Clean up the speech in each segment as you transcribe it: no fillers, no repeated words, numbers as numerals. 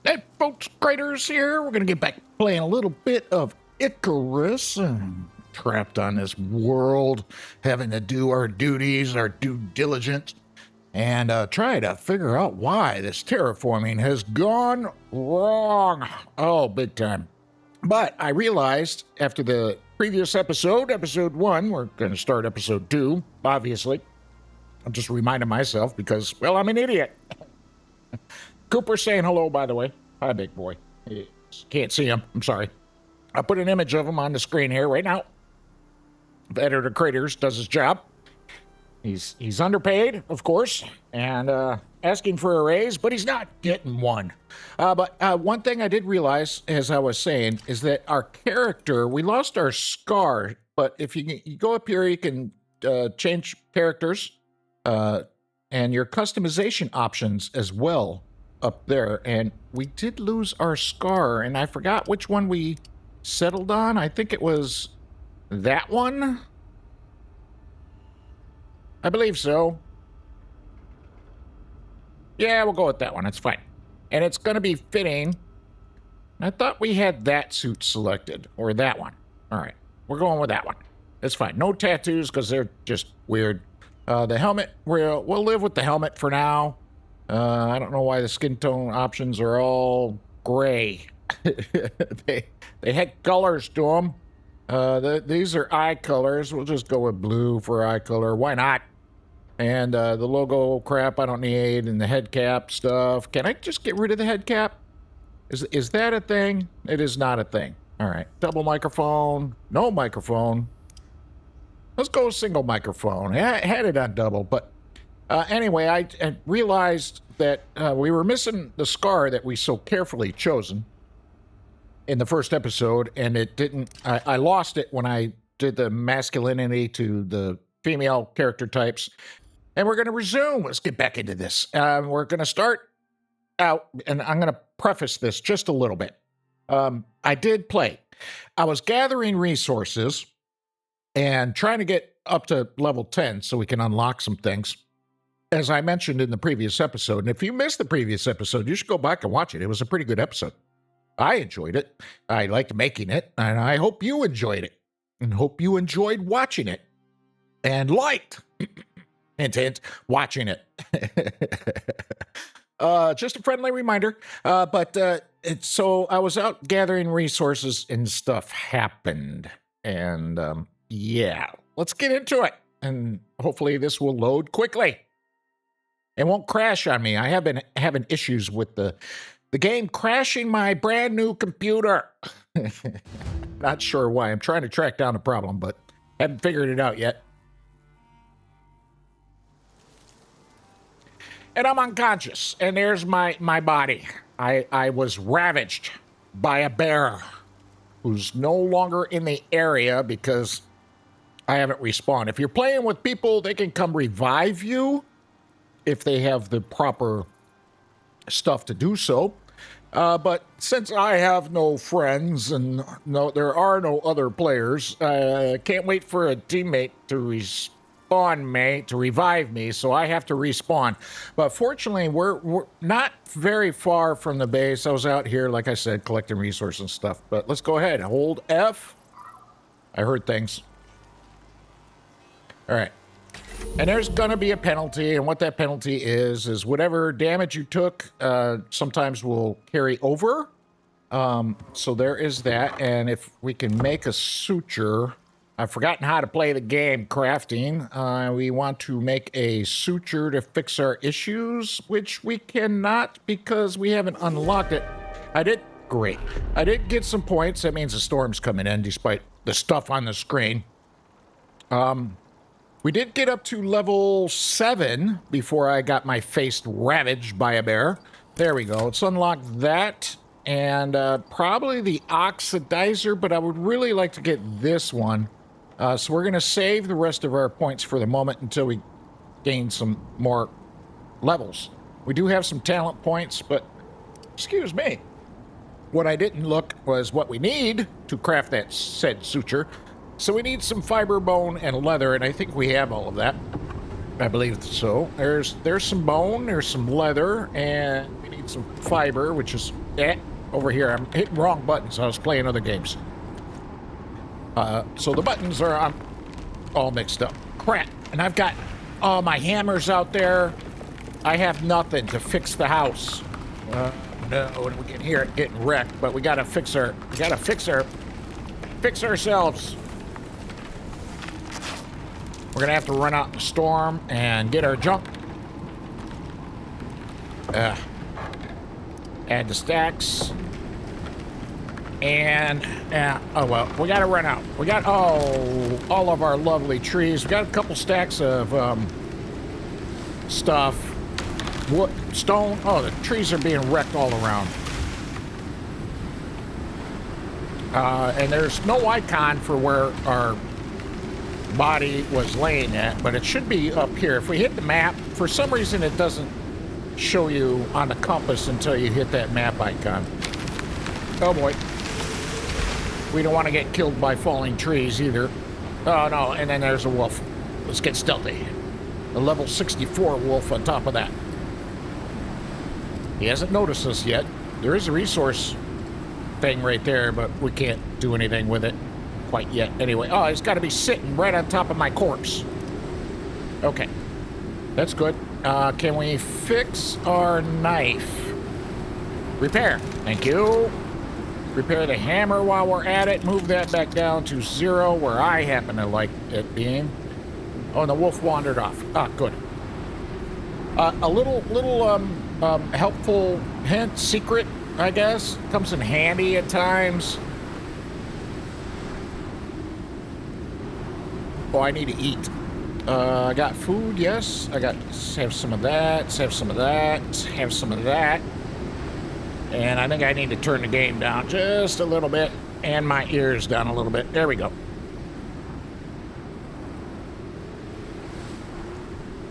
Hey folks, Craterz here. We're going to get back playing a little bit of Icarus. Trapped on this world, having to do our duties, our due diligence, and try to figure out why this terraforming has gone wrong. Oh, big time. But I realized after the previous episode, episode 1, we're going to start episode 2, obviously. I'm just reminding myself because, well, I'm an idiot. Cooper's saying hello, by the way. Hi, big boy. Can't see him. I'm sorry. I put an image of him on the screen here right now. Editor Craterz does his job. He's underpaid, of course, and asking for a raise, but he's not getting one. But one thing I did realize, as I was saying, is that our character, we lost our scar, but if you go up here, you can change characters and your customization options as well up there. And we did lose our scar, and I forgot which one we settled on. I think it was that one. I believe so. Yeah, we'll go with that one. It's fine. And it's going to be fitting. I thought we had that suit selected, or that one. All right, we're going with that one. It's fine. No tattoos because they're just weird. The helmet, we'll live with the helmet for now. I don't know why the skin tone options are all gray. they had colors to them. These are eye colors. We'll just go with blue for eye color. Why not? And the logo crap I don't need, and the head cap stuff. Can I just get rid of the head cap? Is that a thing? It is not a thing. All right. Double microphone. No microphone. Let's go single microphone. I had it on double, but anyway, I realized that we were missing the scar that we so carefully chosen in the first episode, and it didn't. I lost it when I did the masculinity to the female character types, and we're going to resume. Let's get back into this. We're going to start out, and I'm going to preface this just a little bit. I did play. I was gathering resources and trying to get up to level 10 so we can unlock some things, as I mentioned in the previous episode. And if you missed the previous episode, you should go back and watch it. It was a pretty good episode. I enjoyed it. I liked making it, and I hope you enjoyed it, and hope you enjoyed watching it, and liked, hint, hint, watching it. Just a friendly reminder. So I was out gathering resources, and stuff happened. And yeah, let's get into it. And hopefully this will load quickly. It won't crash on me. I have been having issues with the game crashing my brand new computer. Not sure why. I'm trying to track down the problem, but haven't figured it out yet. And I'm unconscious, and there's my body. I was ravaged by a bear who's no longer in the area because I haven't respawned. If you're playing with people, they can come revive you if they have the proper stuff to do so. But since I have no friends and there are no other players, I can't wait for a teammate to respawn me, to revive me, so I have to respawn. But fortunately, we're not very far from the base. I was out here, like I said, collecting resources and stuff. But let's go ahead. Hold F. I heard things. All right. And there's going to be a penalty, and what that penalty is whatever damage you took sometimes will carry over. So there is that, and if we can make a suture, I've forgotten how to play the game crafting. We want to make a suture to fix our issues, which we cannot because we haven't unlocked it. Great. I did get some points. That means the storm's coming in despite the stuff on the screen. We did get up to level 7 before I got my face ravaged by a bear. There we go. Let's unlock that and probably the oxidizer, but I would really like to get this one. So we're going to save the rest of our points for the moment until we gain some more levels. We do have some talent points, but excuse me. What I didn't look was what we need to craft that said suture. So we need some fiber, bone, and leather, and I think we have all of that. I believe so. There's some bone, there's some leather, and we need some fiber, which is over here. I'm hitting wrong buttons. I was playing other games. So the buttons are all mixed up. Crap. And I've got all my hammers out there. I have nothing to fix the house. No, and we can hear it getting wrecked, but we gotta fix ourselves. We're gonna have to run out in the storm and get our junk. Add the stacks. And, oh well, we gotta run out. We got, all of our lovely trees. We got a couple stacks of, stuff. Wood, stone. Oh, the trees are being wrecked all around. And there's no icon for where our body was laying at, but it should be up here. If we hit the map, for some reason it doesn't show you on the compass until you hit that map icon. Oh boy. We don't want to get killed by falling trees either. Oh no, and then there's a wolf. Let's get stealthy. A level 64 wolf on top of that. He hasn't noticed us yet. There is a resource thing right there, but we can't do anything with it quite yet. Anyway, oh, he's got to be sitting right on top of my corpse. Okay, that's good. Can we fix our knife? Repair. Thank you. Repair the hammer while we're at it. Move that back down to 0, where I happen to like it being. Oh, and the wolf wandered off. Ah, good. A little helpful hint, secret, I guess. Comes in handy at times. Oh, I need to eat. I got food, yes. I got, have some of that, have some of that, have some of that. And I think I need to turn the game down just a little bit, and my ears down a little bit. There we go.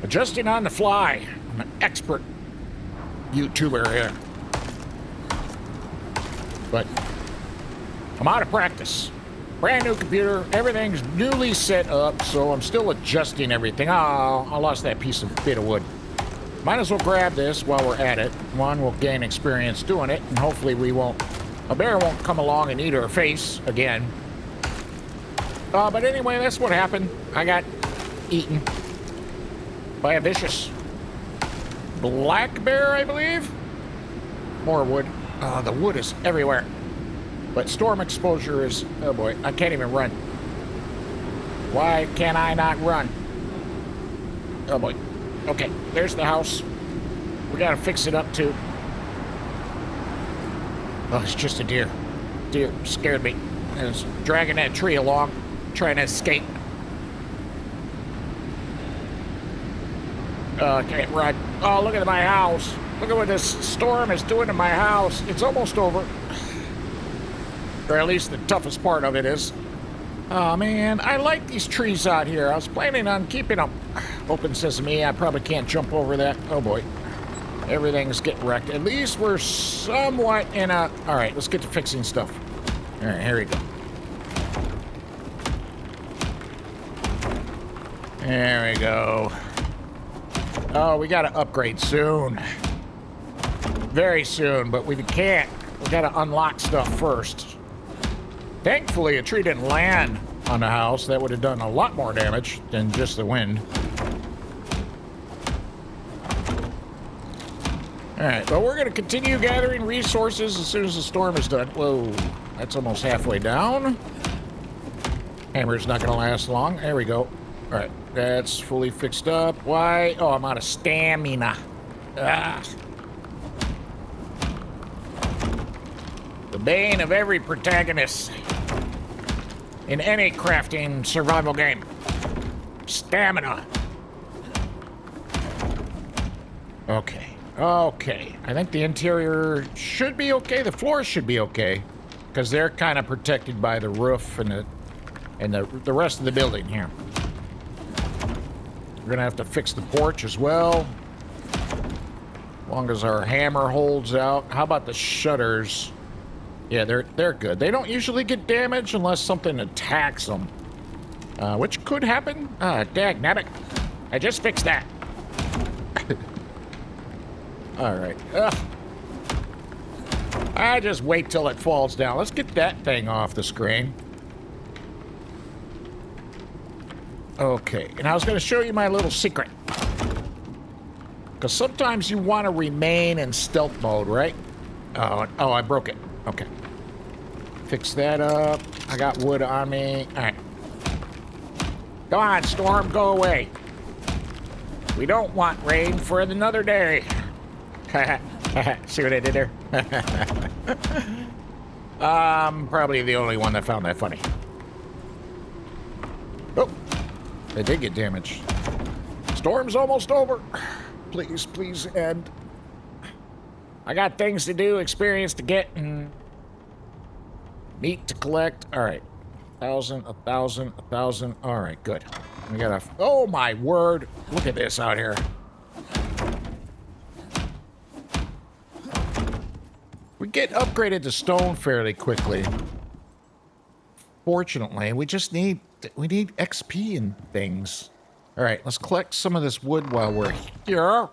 Adjusting on the fly. I'm an expert YouTuber here. But I'm out of practice. Brand new computer, everything's newly set up, so I'm still adjusting everything. Oh, I lost that bit of wood. Might as well grab this while we're at it. One, we'll gain experience doing it, and hopefully a bear won't come along and eat our face again. But anyway, that's what happened. I got eaten by a vicious black bear, I believe. More wood. The wood is everywhere. But storm exposure is, oh boy, I can't even run. Why can I not run? Oh boy. Okay, there's the house. We gotta fix it up too. Oh, it's just a deer. Deer scared me. And it's dragging that tree along, trying to escape. I can't run. Oh, look at my house. Look at what this storm is doing to my house. It's almost over. Or at least the toughest part of it is. Oh man, I like these trees out here. I was planning on keeping them. Open sesame, I probably can't jump over that. Oh boy. Everything's getting wrecked. At least we're somewhat in a... Alright, let's get to fixing stuff. Alright, here we go. There we go. Oh, we gotta upgrade soon. Very soon, but we can't. We gotta unlock stuff first. Thankfully, a tree didn't land on the house. That would have done a lot more damage than just the wind. Alright, but we're going to continue gathering resources as soon as the storm is done. Whoa, that's almost halfway down. Hammer's not going to last long. There we go. Alright, that's fully fixed up. Why? Oh, I'm out of stamina. Ah. The bane of every protagonist in any crafting survival game. Stamina. Okay. Okay. I think the interior should be okay. The floors should be okay. Because they're kind of protected by the roof and the rest of the building here. We're going to have to fix the porch as well. As long as our hammer holds out. How about the shutters? Yeah, they're good. They don't usually get damaged unless something attacks them. Which could happen. Dagnabbit. I just fixed that. Alright. I just wait till it falls down. Let's get that thing off the screen. Okay, and I was going to show you my little secret. Because sometimes you want to remain in stealth mode, right? Oh, I broke it. Okay. Fix that up. I got wood on me. All right. Come on, storm, go away. We don't want rain for another day. See what I did there? Probably the only one that found that funny. Oh, they did get damaged. Storm's almost over. Please, please end. I got things to do, experience to get, and meat to collect. All right. 1,000, 1,000, 1,000. All right, good. We got a... Oh, my word. Look at this out here. We get upgraded to stone fairly quickly. Fortunately, we just need... We need XP and things. All right, let's collect some of this wood while we're here.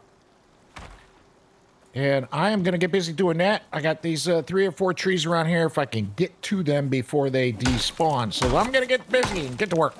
And I am going to get busy doing that. I got these 3 or 4 trees around here if I can get to them before they despawn. So I'm going to get busy and get to work.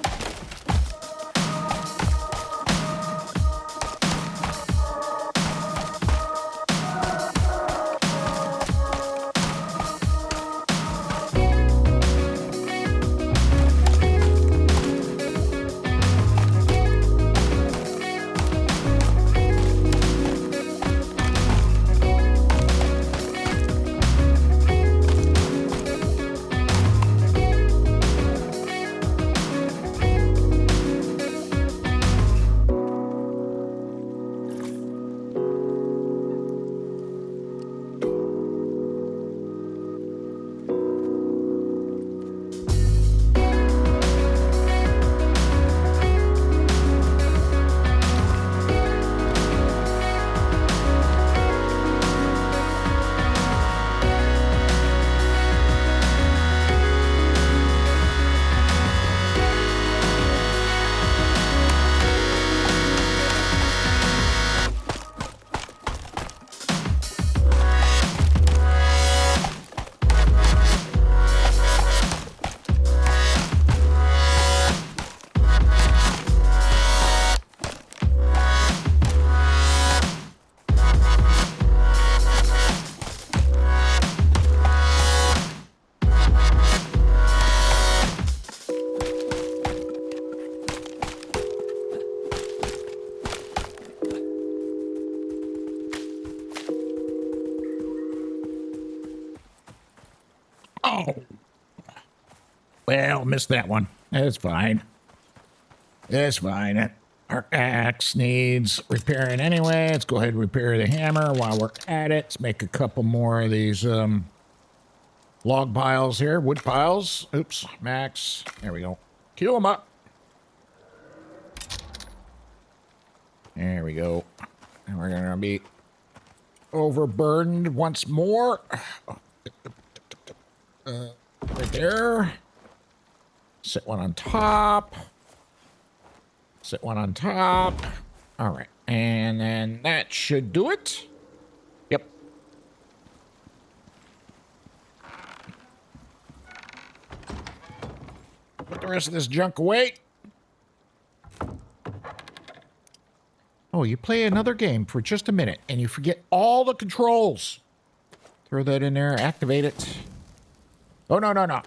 Oh. Well, missed that one. It's fine. It's fine. Our axe needs repairing anyway. Let's go ahead and repair the hammer while we're at it. Let's make a couple more of these log piles here. Wood piles. Oops. Max. There we go. Queue them up. There we go. And we're going to be overburdened once more. Right there. Set one on top. Set one on top. All right. And then that should do it. Yep. Put the rest of this junk away. Oh, you play another game for just a minute and you forget all the controls. Throw that in there. Activate it. Oh, no, no, no.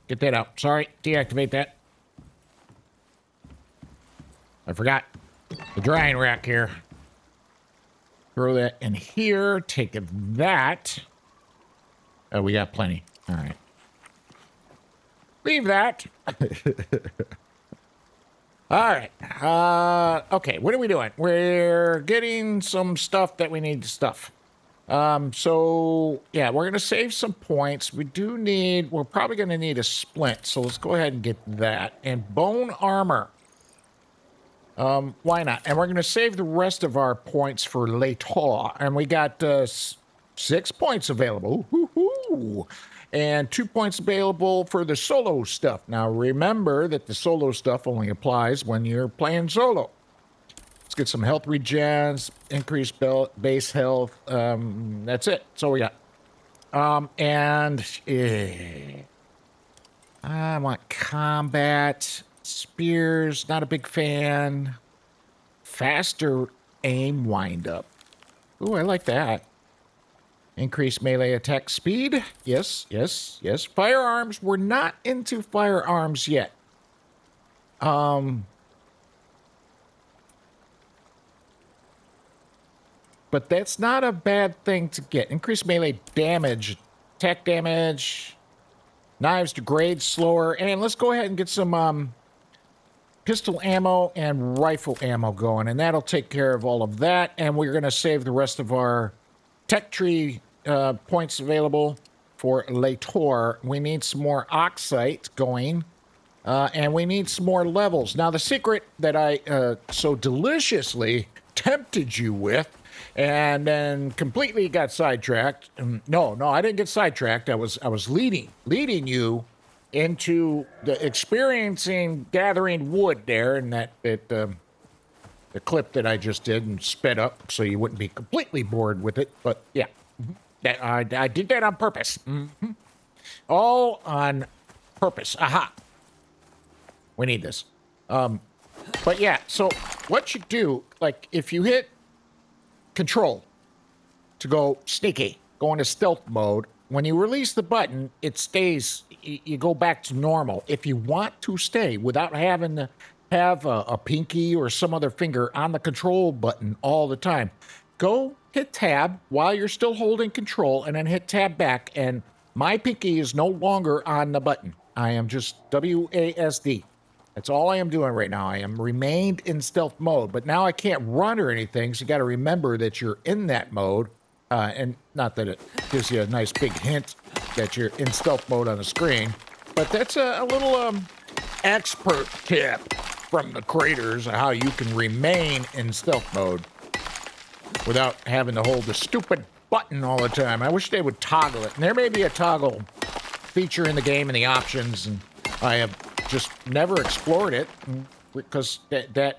Get that out. Sorry. Deactivate that. I forgot the drying rack here. Throw that in here. Take that. Oh, we got plenty. All right. Leave that. All right. Okay, what are we doing? We're getting some stuff that we need to stuff. So, yeah, we're going to save some points. We're probably going to need a splint. So let's go ahead and get that. And bone armor. Why not? And we're going to save the rest of our points for later. And we got 6 points available. Woo-hoo! And 2 points available for the solo stuff. Now, remember that the solo stuff only applies when you're playing solo. Let's get some health regens, increased base health. That's it. That's all we got. I want combat. Spears, not a big fan. Faster aim windup. Ooh, I like that. Increase melee attack speed. Yes, yes, yes. Firearms. We're not into firearms yet. But that's not a bad thing to get. Increase melee damage, attack damage. Knives degrade slower. And let's go ahead and get some pistol ammo and rifle ammo going. And that'll take care of all of that. And we're going to save the rest of our tech tree points available for later. We need some more oxite going. And we need some more levels. Now, the secret that I so deliciously tempted you with and then completely got sidetracked. No, I didn't get sidetracked. I was leading you into the experiencing gathering wood there in the clip that I just did and sped up so you wouldn't be completely bored with it. But yeah, that I did that on purpose. All on purpose. Aha. We need this. But yeah, so what you do, like if you hit Control to go sneaky, go into stealth mode, when you release the button, it stays, you go back to normal. If you want to stay without having to have a pinky or some other finger on the control button all the time, go hit tab while you're still holding control and then hit tab back, and my pinky is no longer on the button. I am just WASD. That's all I am doing right now. I am remained in stealth mode, but now I can't run or anything, so you got to remember that you're in that mode. And not that it gives you a nice big hint that you're in stealth mode on the screen, but that's a little expert tip from the Craterz of how you can remain in stealth mode without having to hold the stupid button all the time. I wish they would toggle it. And there may be a toggle feature in the game in the options, and I have just never explored it because that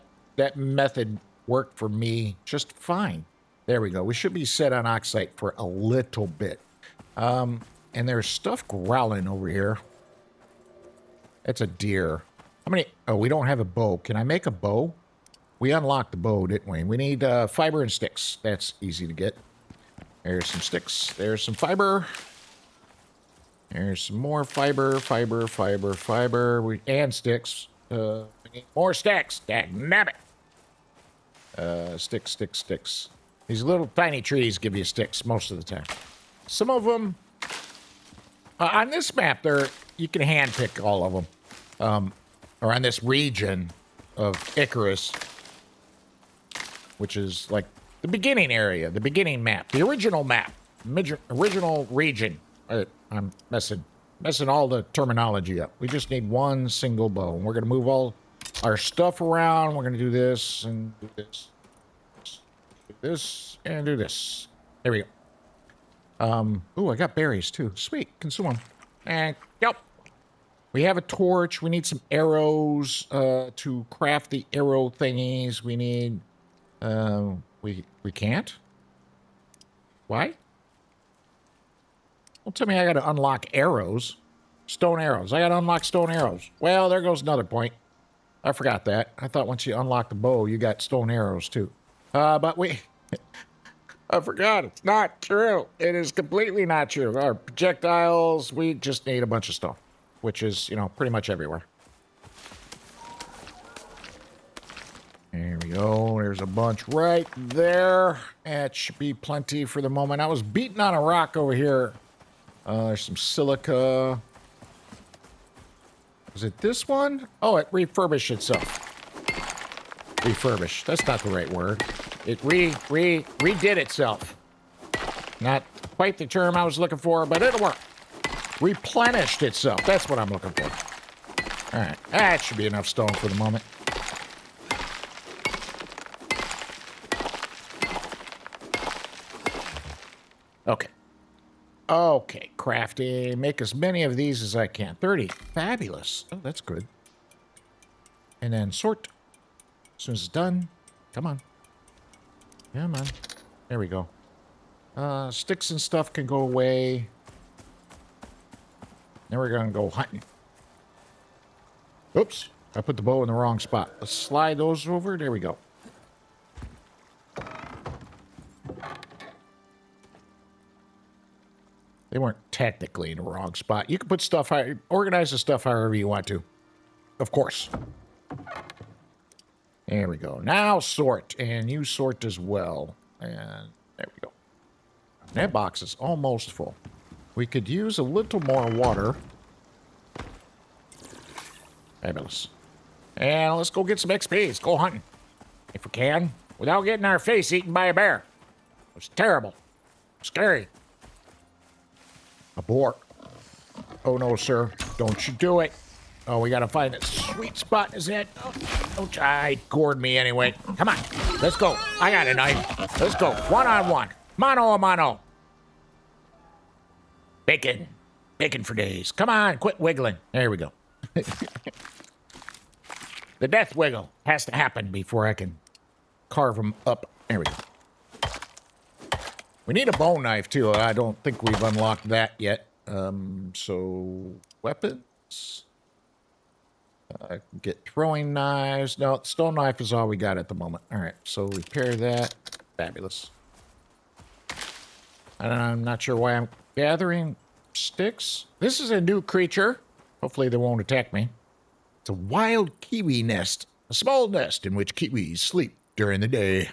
method worked for me just fine. There we go. We should be set on oxide for a little bit. And there's stuff growling over here. It's a deer. How many? Oh, we don't have a bow. Can I make a bow? We unlocked the bow, didn't we? We need fiber and sticks. That's easy to get. There's some sticks. There's some fiber. There's some more fiber. And sticks. We need more sticks. Dagnabbit. Sticks. These little tiny trees give you sticks most of the time. Some of them, on this map, you can handpick all of them. Or on this region of Icarus, which is like the beginning area, the beginning map, the original map, original region. I'm messing all the terminology up. We just need one single bow. And we're going to move all our stuff around. We're going to do this and do this. Do this and do this. There we go. Ooh, I got berries too. Sweet. Consume them. And yep. We have a torch. We need some arrows to craft the arrow thingies. We need... we can't? Why? Don't tell me I got to unlock arrows. Stone arrows. I got to unlock stone arrows. Well, there goes another point. I forgot that. I thought once you unlock the bow, you got stone arrows too. But we... I forgot. It's not true. It is completely not true. Our projectiles, we just need a bunch of stuff, which is, pretty much everywhere. There we go. There's a bunch right there. That should be plenty for the moment. I was beating on a rock over here. There's some silica. Was it this one? Oh, it refurbished itself. Refurbish. That's not the right word. It redid itself. Not quite the term I was looking for, but it'll work. Replenished itself. That's what I'm looking for. All right. That should be enough stone for the moment. Okay. Okay, crafty. Make as many of these as I can. 30. Fabulous. Oh, that's good. And then sort. As soon as it's done. Come on. Come on. There we go. Sticks and stuff can go away. Then we're going to go hunting. Oops. I put the bow in the wrong spot. Let's slide those over. There we go. They weren't technically in the wrong spot. You can put stuff, organize the stuff however you want to. Of course. There we go. Now sort. And you sort as well. And there we go. That box is almost full. We could use a little more water. Fabulous. And let's go get some XP. Let's go hunting. If we can. Without getting our face eaten by a bear. It's terrible. Scary. Abort. Oh, no, sir. Don't you do it. Oh, we got to find that sweet spot in his head. Oh, don't try. Gored me anyway. Come on. Let's go. I got a knife. Let's go. One-on-one. Mano a mano. Bacon. Bacon for days. Come on. Quit wiggling. There we go. The death wiggle has to happen before I can carve them up. There we go. We need a bone knife, too. I don't think we've unlocked that yet. So, weapons. Get throwing knives. No, stone knife is all we got at the moment. All right, so repair that. Fabulous. And I'm not sure why I'm gathering sticks. This is a new creature. Hopefully they won't attack me. It's a wild kiwi nest. A small nest in which kiwis sleep during the day.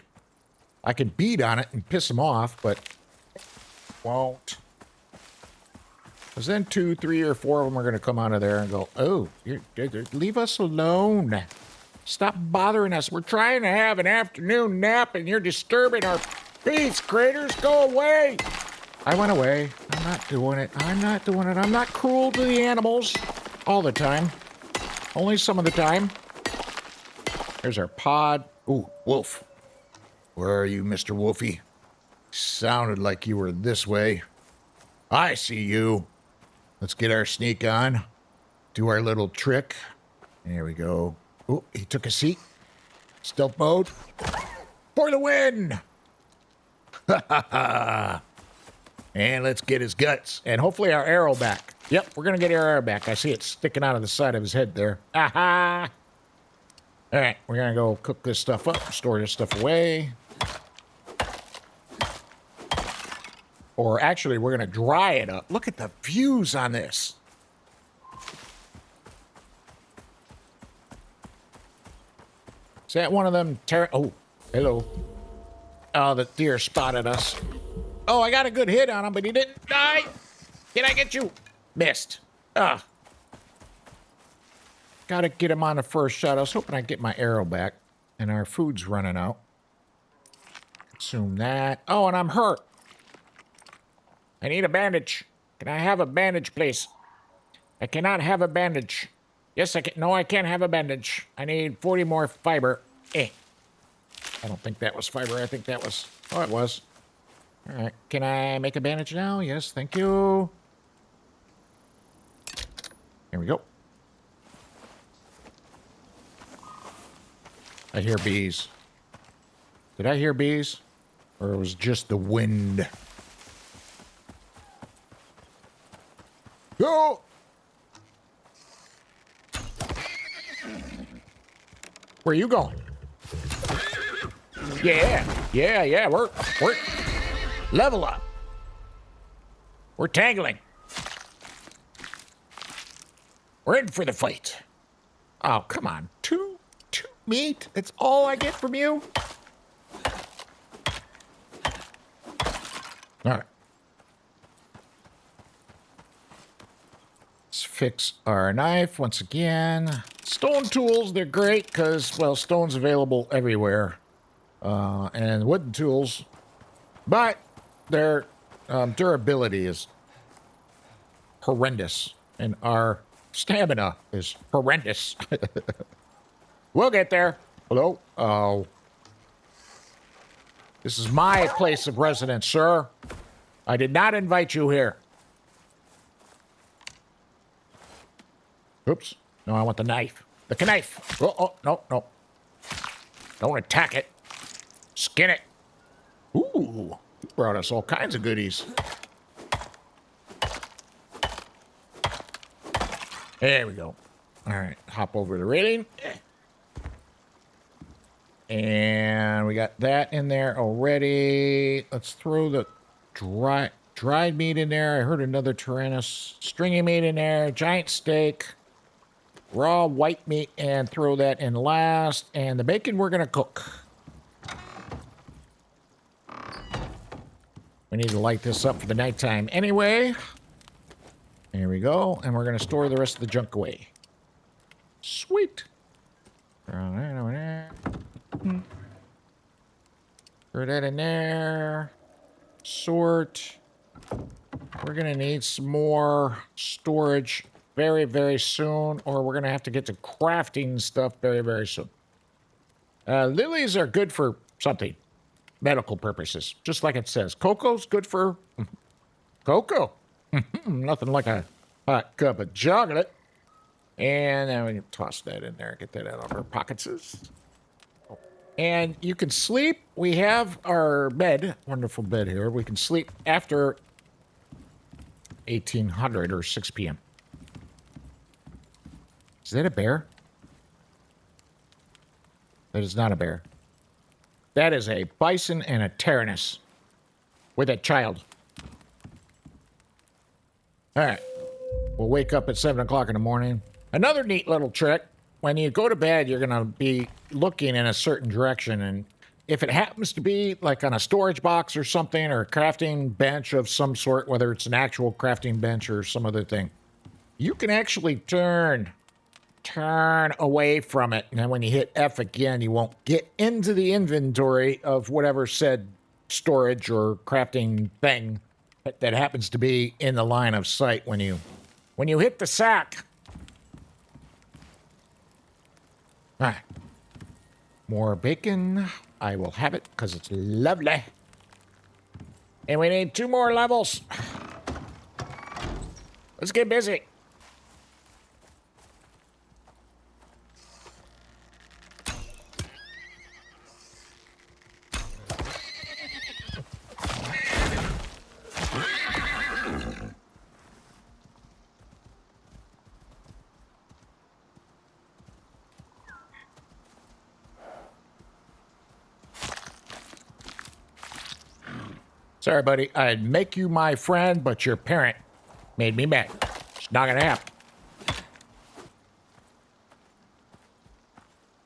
I can beat on it and piss them off, but won't. Because then 2, 3, or 4 of them are going to come out of there and go, oh, leave us alone. Stop bothering us. We're trying to have an afternoon nap and you're disturbing our peace, Craterz. Go away. I went away. I'm not doing it. I'm not doing it. I'm not cruel to the animals all the time. Only some of the time. There's our pod. Ooh, wolf. Where are you, Mr. Wolfie? Sounded like you were this way. I see you. Let's get our sneak on. Do our little trick. There we go. Oh, he took a seat. Stealth mode. For the win! Ha ha ha! And let's get his guts. And hopefully our arrow back. Yep, we're going to get our arrow back. I see it sticking out of the side of his head there. Aha! All right, we're going to go cook this stuff up. Store this stuff away. Or actually, we're going to dry it up. Look at the views on this. Is that one of them? Oh, hello. Oh, the deer spotted us. Oh, I got a good hit on him, but he didn't die. Did I get you? Missed. Ugh. Got to get him on the first shot. I was hoping I'd get my arrow back. And our food's running out. Consume that. Oh, and I'm hurt. I need a bandage. Can I have a bandage, please? I cannot have a bandage. Yes, I can. No, I can't have a bandage. I need 40 more fiber. I don't think that was fiber. I think that was... Oh, it was. All right. Can I make a bandage now? Yes, thank you. Here we go. I hear bees. Did I hear bees? Or it was just the wind? Go! Where are you going? Yeah, we're level up. We're tangling. We're in for the fight. Oh, come on. Two meat? That's all I get from you? All right. Let's fix our knife once again. Stone tools, they're great because, well, stone's available everywhere. And wooden tools. But their durability is horrendous. And our stamina is horrendous. We'll get there. Hello? Oh. This is my place of residence, sir. I did not invite you here. Oops. No, I want the knife. The knife. Oh, no. Don't attack it. Skin it. Ooh. You brought us all kinds of goodies. There we go. All right, hop over the railing. And we got that in there already. Let's throw the dried meat in there. I heard another Tyrannus. Stringy meat in there. Giant steak. Raw white meat, and throw that in last. And the bacon we're going to cook. We need to light this up for the nighttime anyway. There we go. And we're going to store the rest of the junk away. Sweet. Throw that in there. Sort. We're going to need some more storage very, very soon, or we're going to have to get to crafting stuff very, very soon. Lilies are good for something. Medical purposes, just like it says. Cocoa's good for cocoa. Nothing like a hot cup of chocolate. And then we can toss that in there, get that out of our pockets. And you can sleep. We have our bed, wonderful bed here. We can sleep after 1800 or 6 p.m. Is that a bear? That is not a bear. That is a bison and a Tyrannus with a child. All right. We'll wake up at 7 o'clock in the morning. Another neat little trick. When you go to bed, you're going to be looking in a certain direction. And if it happens to be like on a storage box or something, or a crafting bench of some sort, whether it's an actual crafting bench or some other thing, you can actually turn away from it. And then when you hit F again, you won't get into the inventory of whatever said storage or crafting thing that happens to be in the line of sight when you hit the sack. All right. More bacon. I will have it because it's lovely. And we need 2 more levels. Let's get busy. Sorry, buddy. I'd make you my friend, but your parent made me mad. It's not gonna happen.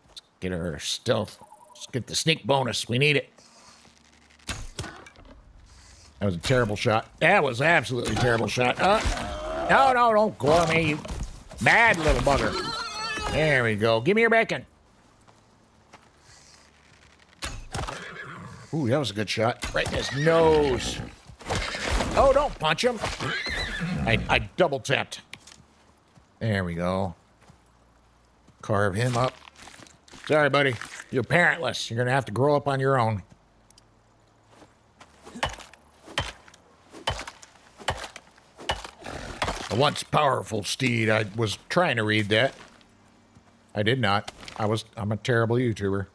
Let's get our stealth. Let's get the sneak bonus. We need it. That was a terrible shot. That was absolutely a terrible shot. No, don't gore me, you mad little bugger. There we go. Give me your bacon. Ooh, that was a good shot. Right in his nose. Oh, don't punch him. I double tapped. There we go. Carve him up. Sorry, buddy. You're parentless. You're going to have to grow up on your own. A once powerful steed. I was trying to read that. I did not. I'm a terrible YouTuber.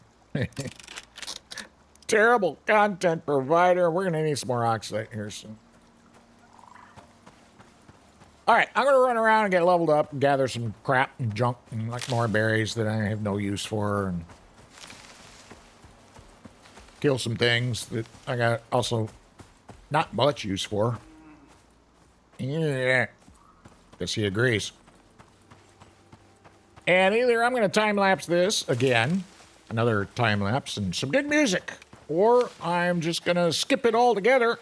Terrible content provider. We're going to need some more oxide here soon. All right, I'm going to run around and get leveled up and gather some crap and junk and like more berries that I have no use for, and kill some things that I got also not much use for. Yeah. Guess he agrees. And either I'm going to time-lapse this again, another time-lapse, and some good music, or I'm just going to skip it all together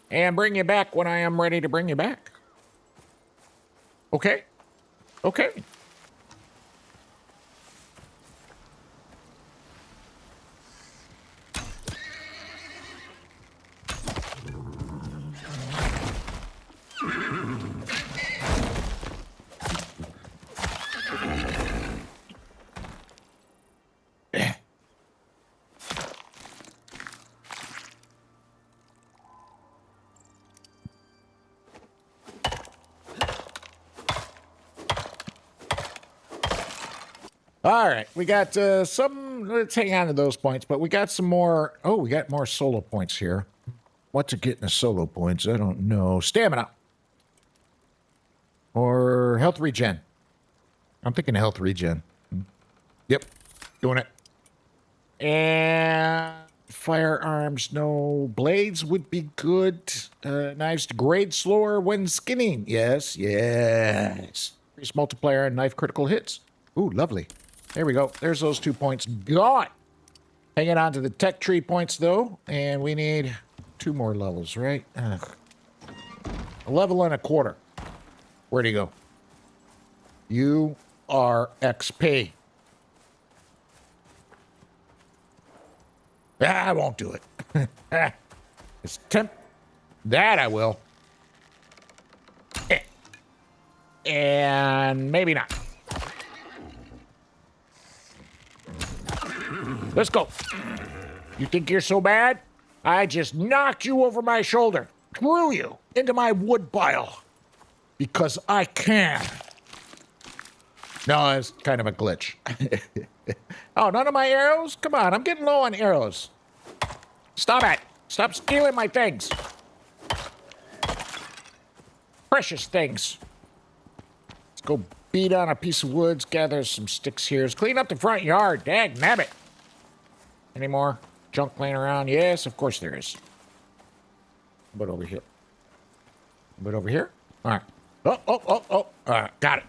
and bring you back when I am ready to bring you back. Okay? Okay. All right, we got some, let's hang on to those points, but we got some more, we got more solo points here. What to get in the solo points, I don't know. Stamina. Or health regen. I'm thinking health regen. Yep, doing it. And firearms, no. Blades would be good. Knives degrade slower when skinning. Yes, yes. Increase multiplier and knife critical hits. Ooh, lovely. There we go. There's those 2 points gone. Hanging on to the tech tree points, though. And we need 2 more levels, right? Ugh. A level and a quarter. Where'd he go? You are XP. I won't do it. It's temp. That I will. And maybe not. Let's go. You think you're so bad? I just knocked you over my shoulder, threw you into my wood pile. Because I can. No, it's kind of a glitch. Oh, none of my arrows? Come on, I'm getting low on arrows. Stop it. Stop stealing my things. Precious things. Let's go beat on a piece of woods, gather some sticks here. Let's clean up the front yard. Dag nabbit. Any more junk laying around? Yes, of course there is. But over here. But over here? All right. Oh. All right, got it.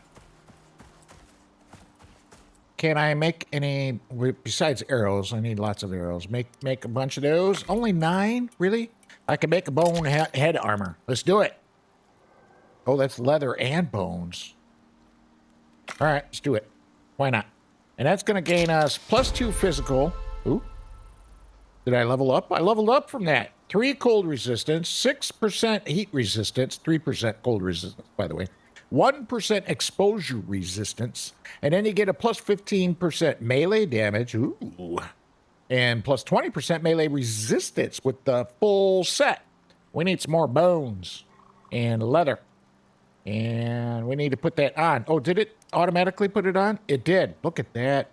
Can I make any, besides arrows, I need lots of arrows. Make a bunch of those. Only 9? Really? I can make a bone head armor. Let's do it. Oh, that's leather and bones. All right, let's do it. Why not? And that's going to gain us +2 physical. Ooh. Did I level up? I leveled up from that. 3 cold resistance, 6% heat resistance, 3% cold resistance, by the way. 1% exposure resistance, and then you get a +15% melee damage, ooh, and +20% melee resistance with the full set. We need some more bones and leather, and we need to put that on. Oh, did it automatically put it on? It did. Look at that.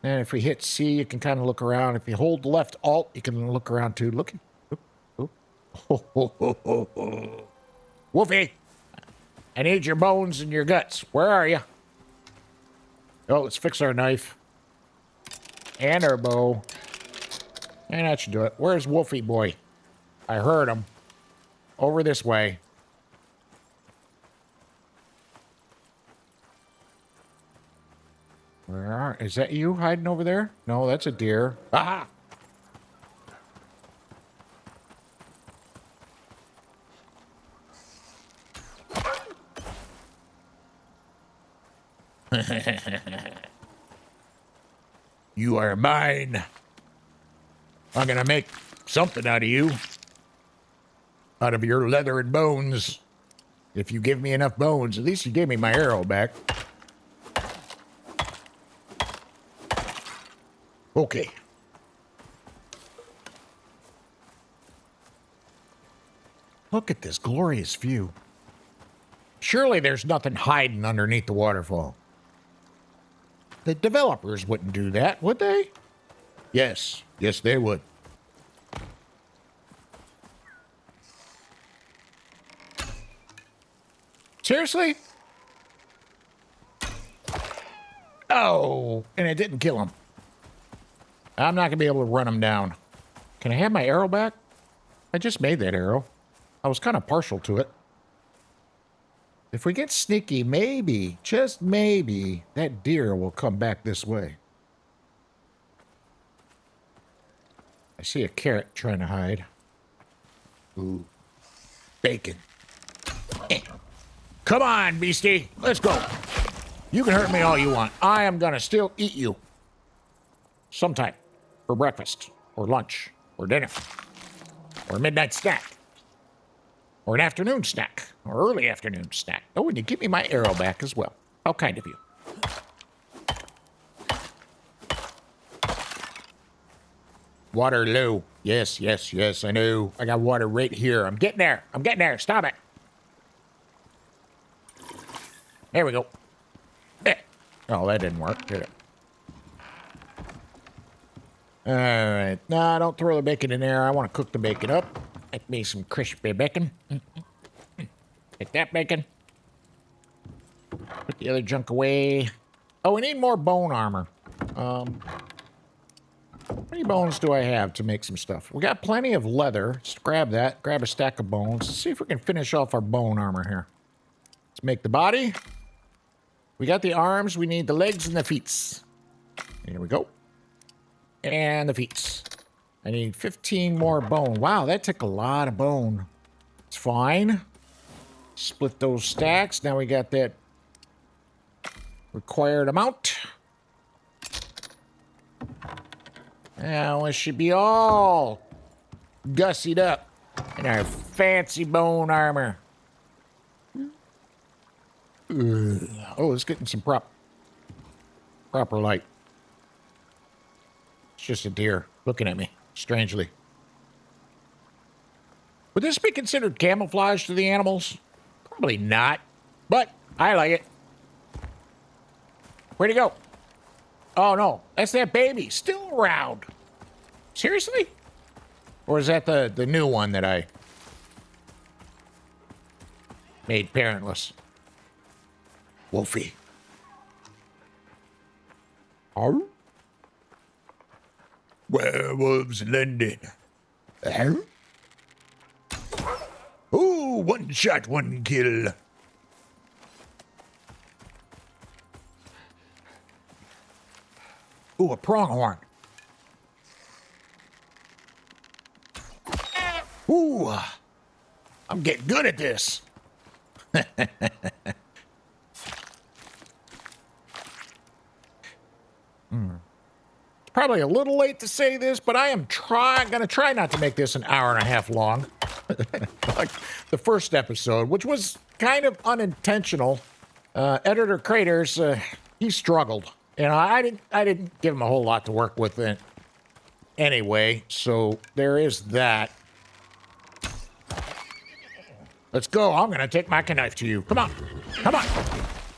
And if we hit C, you can kind of look around. If you hold left Alt, you can look around too. Look. Wolfie! I need your bones and your guts. Where are you? Oh, let's fix our knife. And our bow. And that should do it. Where's Wolfie boy? I heard him. Over this way. Where are... Is that you hiding over there? No, that's a deer. Aha! You are mine. I'm gonna make something out of you. Out of your leather and bones. If you give me enough bones, at least you gave me my arrow back. Okay. Look at this glorious view. Surely there's nothing hiding underneath the waterfall. The developers wouldn't do that, would they? Yes. Yes, they would. Seriously? Oh, and it didn't kill him. I'm not going to be able to run him down. Can I have my arrow back? I just made that arrow. I was kind of partial to it. If we get sneaky, maybe, just maybe, that deer will come back this way. I see a carrot trying to hide. Ooh. Bacon. Come on, beastie. Let's go. You can hurt me all you want. I am going to still eat you. Sometime. For breakfast. Or lunch. Or dinner. Or a midnight snack. Or an afternoon snack. Or early afternoon snack. Oh, and you give me my arrow back as well. How kind of you. Waterloo. Yes, yes, yes, I know. I got water right here. I'm getting there. I'm getting there. Stop it. There we go. There. Oh, that didn't work, did it? All right. Nah, don't throw the bacon in there. I want to cook the bacon up. Make me some crispy bacon. Take that bacon. Put the other junk away. Oh, we need more bone armor. How many bones do I have to make some stuff? We got plenty of leather. Let's grab that. Grab a stack of bones. Let's see if we can finish off our bone armor here. Let's make the body. We got the arms. We need the legs and the feet. Here we go. And the feet. I need 15 more bone. Wow, that took a lot of bone. It's fine. Split those stacks. Now we got that required amount. Now we should be all gussied up in our fancy bone armor. Oh, it's getting some proper light. It's just a deer looking at me strangely. Would this be considered camouflage to the animals? Probably not, but I like it. Where'd he go? Oh, no. That's that baby. Still around. Seriously? Or is that the new one that I made parentless? Wolfie. Arr? Werewolves in London. Arr? Ooh, one shot, one kill. Ooh, a pronghorn. Ooh, I'm getting good at this. It's probably a little late to say this, but I am gonna try not to make this an hour and a half long. Like the first episode, which was kind of unintentional. Editor Craterz, he struggled. You know, I didn't give him a whole lot to work with it anyway, so there is that. Let's go. I'm going to take my knife to you. Come on. Come on.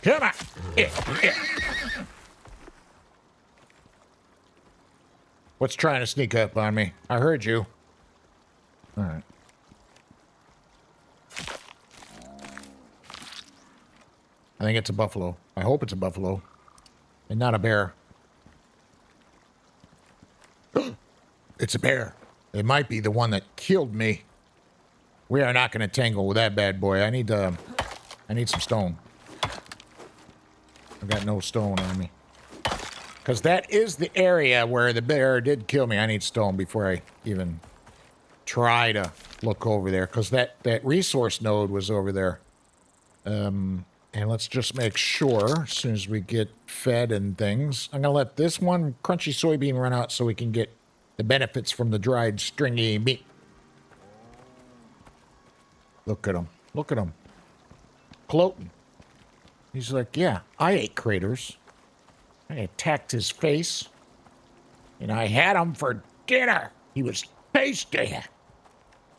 Come on. Yeah. What's trying to sneak up on me? I heard you. All right. I think it's a buffalo. I hope it's a buffalo. And not a bear. It's a bear. It might be the one that killed me. We are not going to tangle with that bad boy. I need some stone. I've got no stone on me. Because that is the area where the bear did kill me. I need stone before I even try to look over there. Because that resource node was over there. And let's just make sure, as soon as we get fed and things, I'm going to let this one crunchy soybean run out so we can get the benefits from the dried stringy meat. Look at him. Look at him. Gloating. He's like, yeah, I ate Craterz. I attacked his face. And I had him for dinner. He was tasty.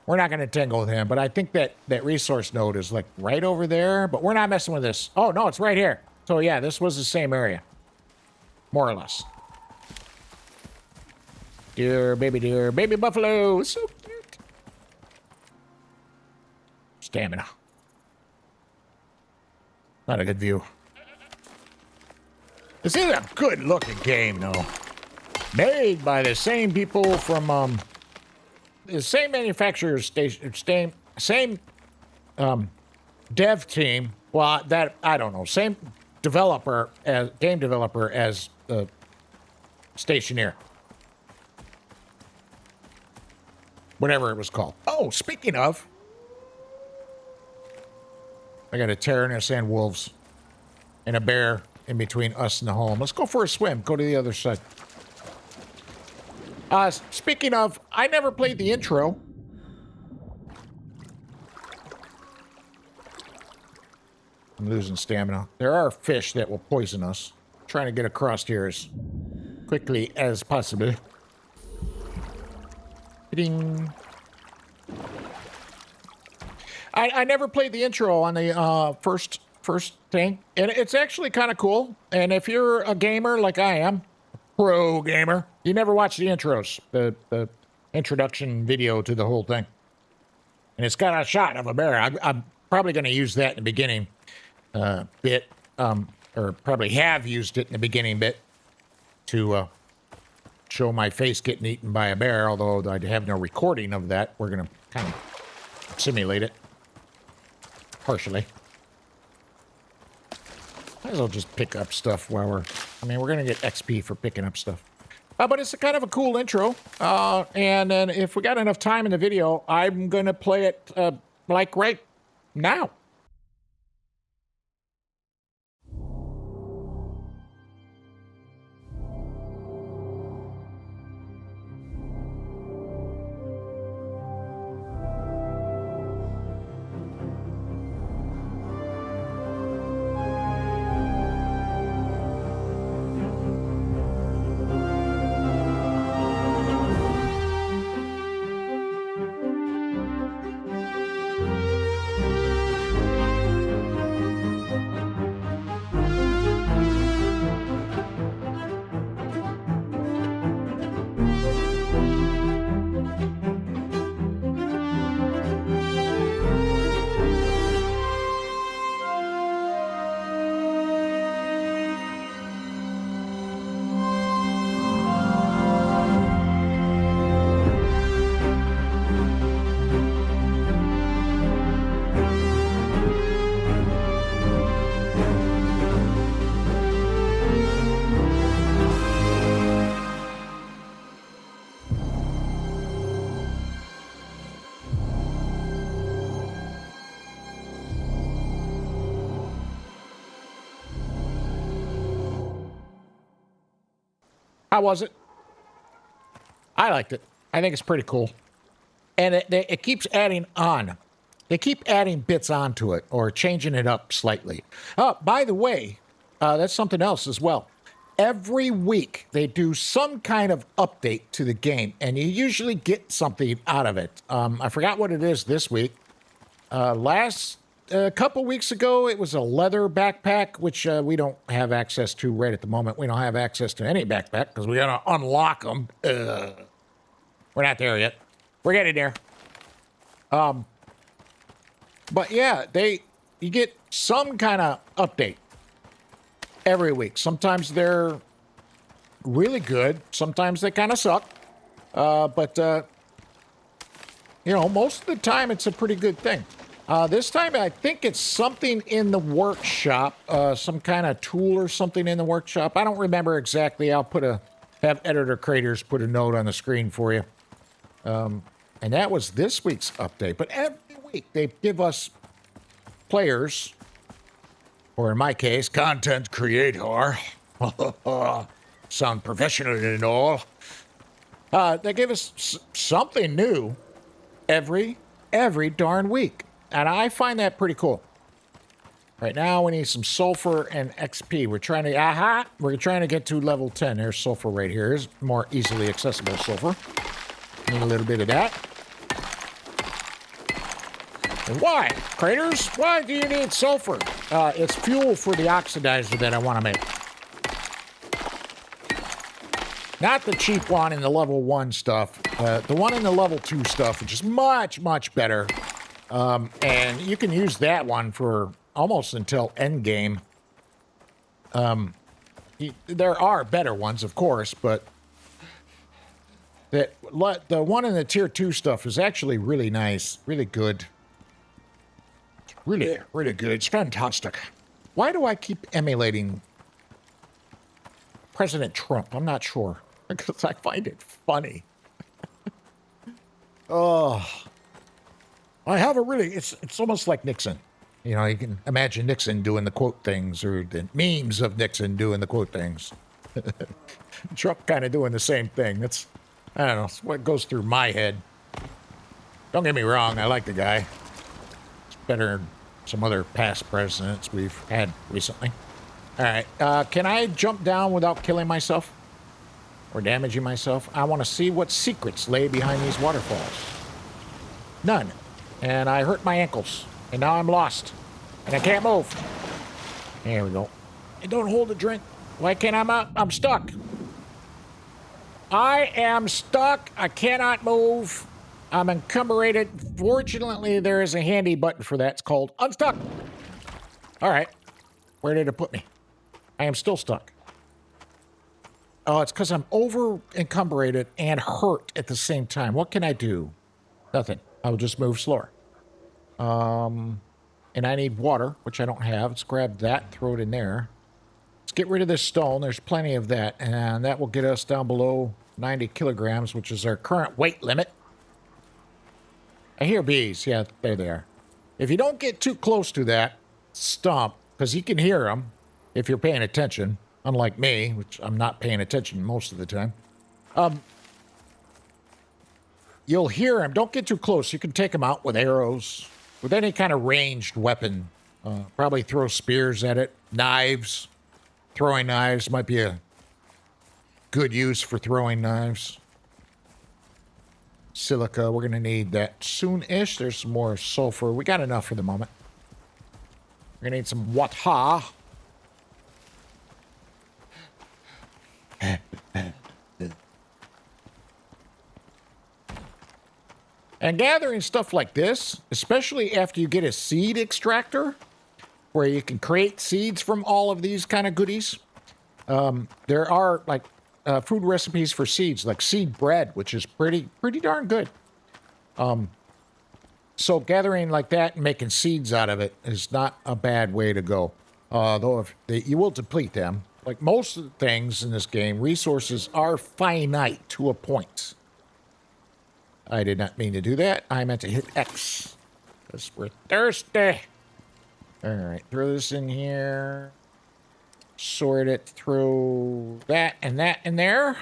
We're not going to tangle with him, but I think that resource node is like right over there, but we're not messing with this. Oh, no, it's right here. So, yeah, this was the same area. More or less. Dear, baby buffalo. So cute. Stamina. Not a good view. This is a good-looking game, though. Made by the same people from, the same manufacturer station, same dev team. Well, that I don't know. Same developer as game developer as Stationeer, whatever it was called. Oh, speaking of, I got a Tyrannus and wolves and a bear in between us and the home. Let's go for a swim. Go to the other side. Speaking of, I never played the intro. I'm losing stamina. There are fish that will poison us. I'm trying to get across here as quickly as possible. Ding. I never played the intro on the first thing, and it's actually kind of cool. And if you're a gamer like I am, pro gamer, you never watch the intros, the introduction video to the whole thing. And it's got a shot of a bear. I'm probably going to use that in the beginning bit. or probably have used it in the beginning bit to show my face getting eaten by a bear, although I have no recording of that. We're going to kind of simulate it partially. Might as well just pick up stuff while we're... I mean, we're going to get XP for picking up stuff. But it's a kind of a cool intro. And then if we got enough time in the video, I'm going to play it like right now. How was it? I liked it. I think it's pretty cool. And it keeps adding on. They keep adding bits onto it or changing it up slightly. Oh, by the way, that's something else as well. Every week they do some kind of update to the game, and you usually get something out of it. I forgot what it is this week. A couple weeks ago, it was a leather backpack, which we don't have access to right at the moment. We don't have access to any backpack because we got to unlock them. We're not there yet. We're getting there. But yeah, you get some kind of update every week. Sometimes they're really good. Sometimes they kind of suck. But you know, most of the time it's a pretty good thing. This time, I think it's something in the workshop, some kind of tool or something in the workshop. I don't remember exactly. I'll have editor Craterz put a note on the screen for you. And that was this week's update. But every week, they give us players, or in my case, content creator. Sound professional and all. They give us something new every darn week. And I find that pretty cool. Right now, we need some sulfur and XP. We're trying to get to level 10. There's sulfur right here. Here's more easily accessible sulfur. Need a little bit of that. And why? Craterz, why do you need sulfur? It's fuel for the oxidizer that I want to make. Not the cheap one in the level 1 stuff. The one in the level 2 stuff, which is much, much better. And you can use that one for almost until endgame. There are better ones, of course, but the one in the tier 2 stuff is actually really nice, really good. Really, really good. It's fantastic. Why do I keep emulating President Trump? I'm not sure. Because I find it funny. Oh... I have a really, it's almost like Nixon. You know, you can imagine Nixon doing the quote things, or the memes of Nixon doing the quote things. Trump kind of doing the same thing. I don't know, it's what goes through my head. Don't get me wrong, I like the guy. It's better than some other past presidents we've had recently. All right, can I jump down without killing myself? Or damaging myself? I want to see what secrets lay behind these waterfalls. None. And I hurt my ankles. And now I'm lost. And I can't move. There we go. I don't hold a drink. Why can't I'm stuck. I am stuck. I cannot move. I'm encumbered. Fortunately, there is a handy button for that. It's called unstuck. All right. Where did it put me? I am still stuck. Oh, it's because I'm over encumbered and hurt at the same time. What can I do? Nothing. I'll just move slower. And I need water, which I don't have. Let's grab that, throw it in there. Let's get rid of this stone. There's plenty of that, and that will get us down below 90 kilograms, which is our current weight limit. I hear bees. Yeah, there they are. If you don't get too close to that stump, because you can hear them if you're paying attention, unlike me, which I'm not paying attention most of the time. You'll hear them. Don't get too close. You can take them out with arrows, with any kind of ranged weapon. Probably throw spears at it. Knives. Throwing knives might be a good use for throwing knives. Silica, we're going to need that soon-ish. There's some more sulfur. We got enough for the moment. We're going to need some water. And gathering stuff like this, especially after you get a seed extractor, where you can create seeds from all of these kind of goodies. There are, like, food recipes for seeds, like seed bread, which is pretty darn good. So gathering like that and making seeds out of it is not a bad way to go. Though if you will deplete them. Like most of the things in this game, resources are finite to a point. I did not mean to do that. I meant to hit X. Because we're thirsty. Alright, throw this in here. Sort it through that and that in there.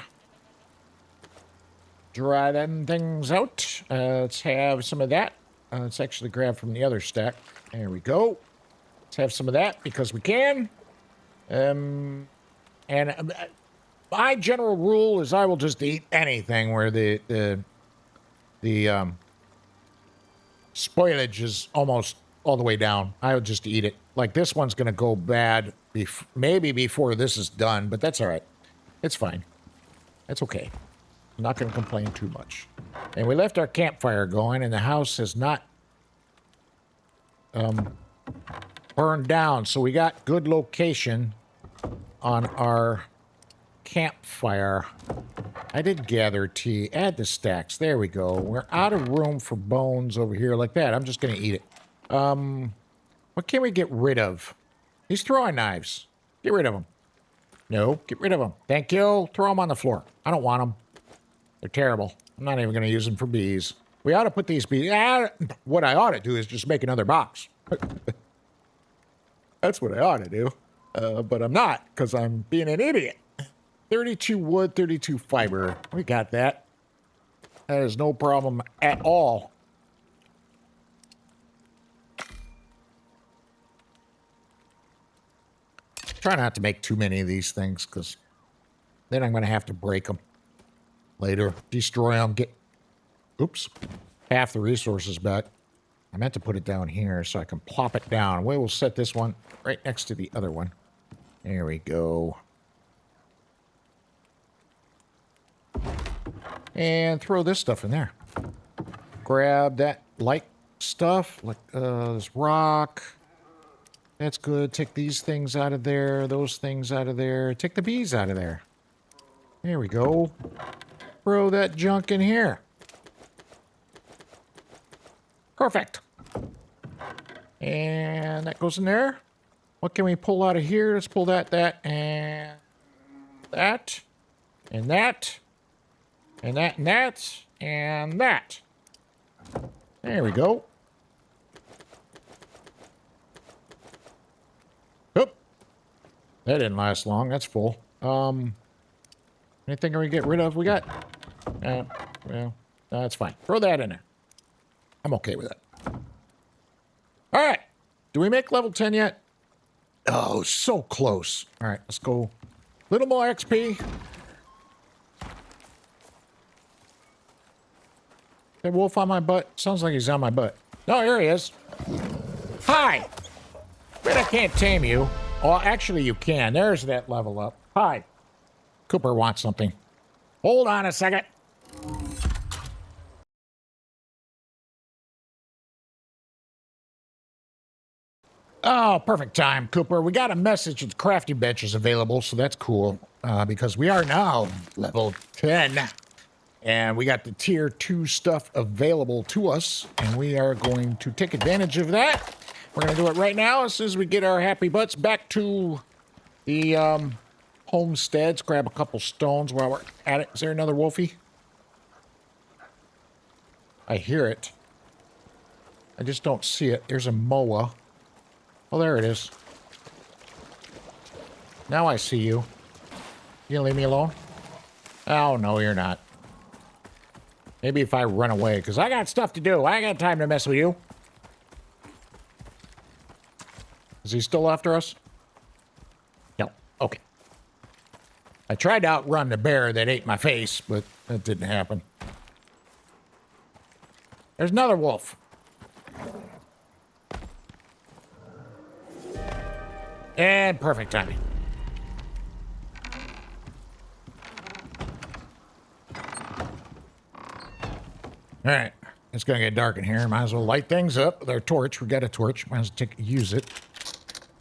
Dry them things out. Let's have some of that. Let's actually grab from the other stack. There we go. Let's have some of that because we can. And my general rule is I will just eat anything where the spoilage is almost all the way down. I would just eat it. Like this one's going to go bad maybe before this is done, but that's all right. It's fine. That's okay. I'm not going to complain too much. And we left our campfire going, and the house has not burned down, so we got good location on our campfire. I did gather tea. Add the stacks. There we go. We're out of room for bones over here like that. I'm just going to eat it. What can we get rid of? These throwing knives. Get rid of them. No, get rid of them. Thank you. Throw them on the floor. I don't want them. They're terrible. I'm not even going to use them for bees. We ought to put these bees... what I ought to do is just make another box. That's what I ought to do. But I'm not, because I'm being an idiot. 32 wood, 32 fiber. We got that. That is no problem at all. Try not to make too many of these things, because then I'm going to have to break them later. Destroy them, get... Oops. Half the resources back. I meant to put it down here so I can plop it down. We will set this one right next to the other one. There we go. And throw this stuff in there. Grab that light stuff, like this rock. That's good. Take these things out of there, those things out of there. Take the bees out of there. There we go. Throw that junk in here. Perfect. And that goes in there. What can we pull out of here? Let's pull that, and that, and that, and that, and that, and that. There we go. Oop. That didn't last long. That's full. Anything we get rid of? We got... well, no, that's fine. Throw that in there. I'm okay with that. All right. Do we make level 10 yet? Oh, so close. All right, let's go. Little more XP. That wolf on my butt? Sounds like he's on my butt. No, here he is. Hi. Bet I can't tame you. Well, actually, you can. There's that level up. Hi. Cooper wants something. Hold on a second. Oh, perfect time, Cooper. We got a message that the crafting bench is available, so that's cool. Because we are now level 10. And we got the tier 2 stuff available to us. And we are going to take advantage of that. We're going to do it right now as soon as we get our happy butts back to the homesteads. Grab a couple stones while we're at it. Is there another wolfie? I hear it. I just don't see it. There's a moa. Oh, there it is. Now I see you. You gonna leave me alone? Oh, no, you're not. Maybe if I run away, because I got stuff to do. I ain't got time to mess with you. Is he still after us? No. Okay. I tried to outrun the bear that ate my face, but that didn't happen. There's another wolf. And perfect timing. All right, it's gonna get dark in here. Might as well light things up with our torch. We got a torch. Might as well use it.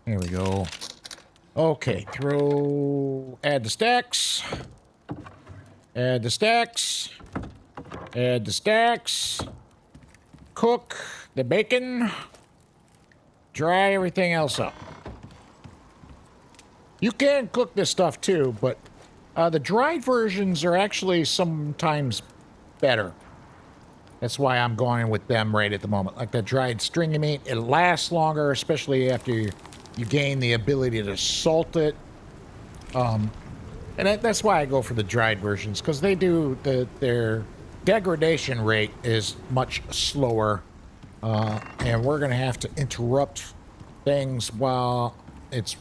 There we go. Okay, add the stacks. Add the stacks. Add the stacks. Cook the bacon. Dry everything else up. You can cook this stuff too, but the dried versions are actually sometimes better. That's why I'm going with them right at the moment. Like the dried stringy meat, it lasts longer, especially after you gain the ability to salt it. And that's why I go for the dried versions, because they do their degradation rate is much slower, and we're gonna have to interrupt things while it's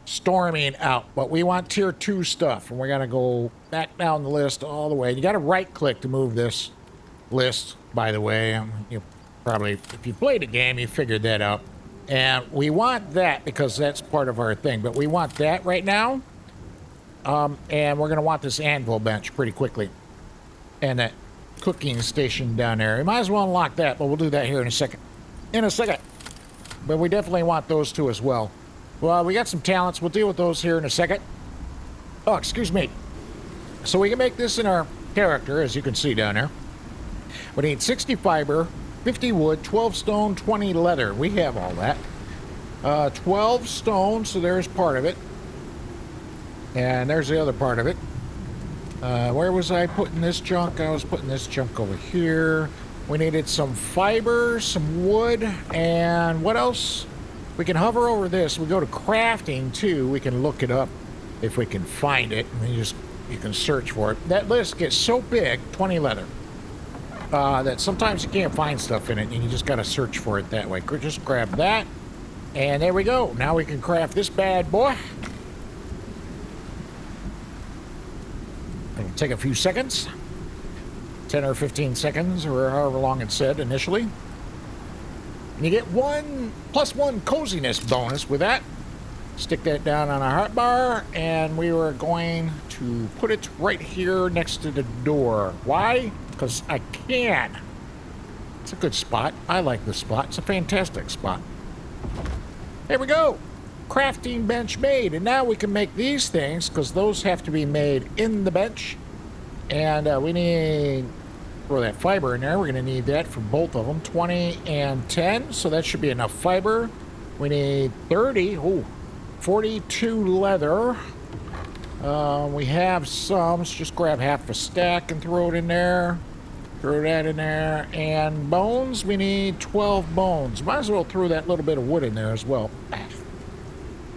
storming out. But we want tier 2 stuff, and we're gonna go back down the list all the way. You gotta right click to move this list, by the way. You probably, if you played the game, you figured that out. And we want that because that's part of our thing, but we want that right now. And we're gonna want this anvil bench pretty quickly, and that cooking station down there. We might as well unlock that, but we'll do that here in a second. But we definitely want those two as well. Well, we got some talents. We'll deal with those here in a second. Oh, excuse me. So we can make this in our character, as you can see down there. We need 60 fiber, 50 wood, 12 stone, 20 leather. We have all that. 12 stone, so there's part of it. And there's the other part of it. Where was I putting this junk? I was putting this junk over here. We needed some fiber, some wood, and what else? We can hover over this. We go to crafting too. We can look it up if we can find it. And you can search for it. That list gets so big, 20 leather, that sometimes you can't find stuff in it, and you just got to search for it that way. Just grab that, and there we go. Now we can craft this bad boy. It'll take a few seconds, 10 or 15 seconds, or however long it said initially. And you get +1 coziness bonus with that. Stick that down on our hotbar, and we were going to put it right here next to the door. Why? Because I can. It's a good spot. I like this spot. It's a fantastic spot. There we go. Crafting bench made. And now we can make these things, because those have to be made in the bench. And we need... throw that fiber in there. We're going to need that for both of them. 20 and 10. So that should be enough fiber. We need 30. Ooh, 42 leather. We have some. So just grab half a stack and throw it in there. Throw that in there. And bones, we need 12 bones. Might as well throw that little bit of wood in there as well.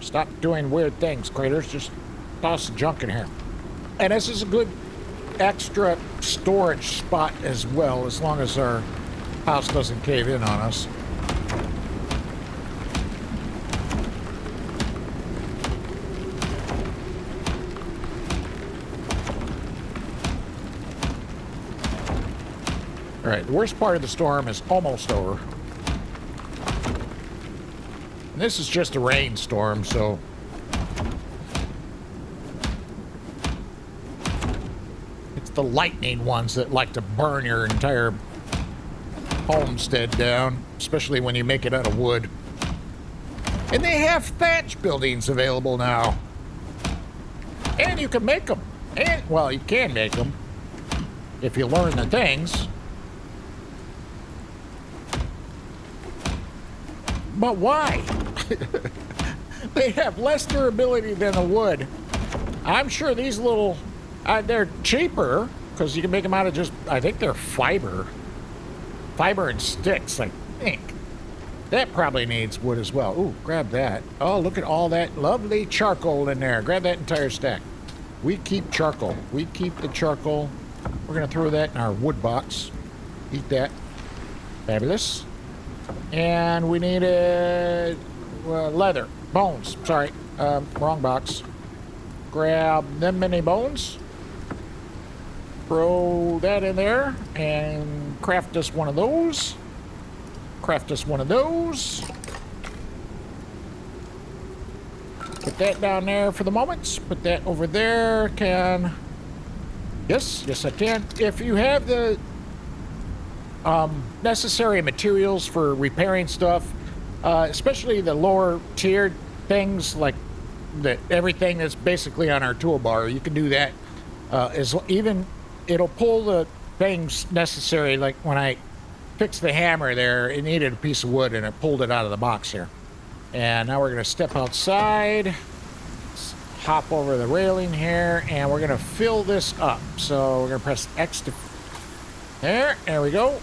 Stop doing weird things, Craterz. Just toss the junk in here. And this is a good extra storage spot as well, as long as our house doesn't cave in on us. All right, the worst part of the storm is almost over. And this is just a rainstorm, so the lightning ones that like to burn your entire homestead down, especially when you make it out of wood. And they have thatch buildings available now. And you can make them. And, well, you can make them if you learn the things. But why? They have less durability than the wood. I'm sure these little, they're cheaper because you can make them out of just, I think they're fiber and sticks, I think. That probably needs wood as well. Ooh, grab that. Oh, look at all that lovely charcoal in there. Grab that entire stack. We keep charcoal. We keep the charcoal. We're going to throw that in our wood box. Eat that. Fabulous. And we needed leather. Bones. Sorry. Wrong box. Grab them many bones. Throw that in there. And craft us one of those. Craft us one of those. Put that down there for the moment. Put that over there. Can... Yes, I can. If you have the necessary materials for repairing stuff, especially the lower tiered things like everything that's basically on our toolbar, you can do that. It'll pull the things necessary. Like when I fixed the hammer there, it needed a piece of wood and it pulled it out of the box here. And now we're going to step outside. Let's hop over the railing here and we're going to fill this up. So we're going to press X to there we go.